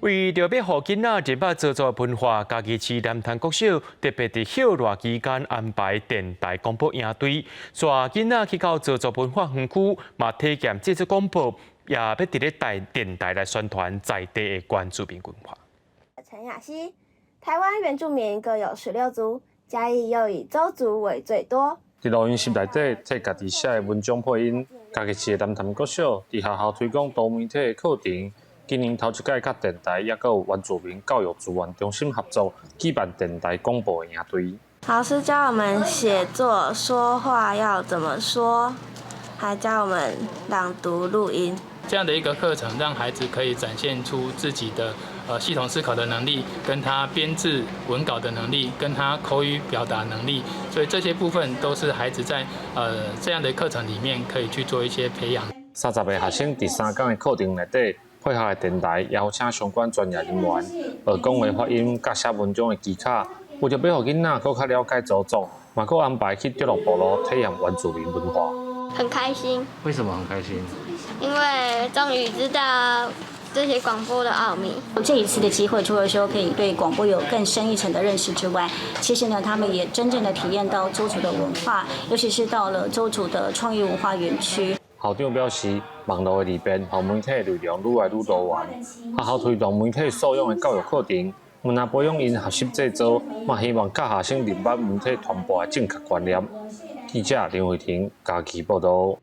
为着要互囡仔入捌做作文化，嘉义市南潭国小特别伫休热期间安排电台广播营队，带囡仔去到做作文化园区，嘛体验制作广播，也要伫咧带电台来宣传在地的原住民文化。陈雅希，台湾原住民各有16族，嘉义又以邹族为最多。伫录音室内底替家己写的文章配音，嘉义市的南潭国小伫学校推广多媒体的课程。今年头一届，甲电台也有原住民教育资源中心合作，举办电台广播的营队。老师教我们写作、说话要怎么说，还教我们朗读、录音。这样的一个课程，让孩子可以展现出自己的系统思考的能力，跟他编制文稿的能力，跟他口语表达能力，所以这些部分都是孩子在这样的课程里面可以去做一些培养。30个学生第3天的课程内底，配合的电台邀请相关专业人员，学讲话、发音、甲写文章的技巧，为着要互囡仔更较了解祖族，嘛佫安排去对落部落体验原住民文化。很开心。为什么很开心？因为终于知道这些广播的奥秘。这一次的机会，除了说可以对广播有更深一层的认识之外，其实呢，他们也真正的体验到邹族的文化，尤其是到了邹族的创意文化园区。校长表示，网络的里边，互媒体内容愈来愈多元，学校推动媒体素养的教育课程，不但培养因学习制作，嘛希望教学生明白媒体传播的正确观念。记者林慧婷，嘉义报道。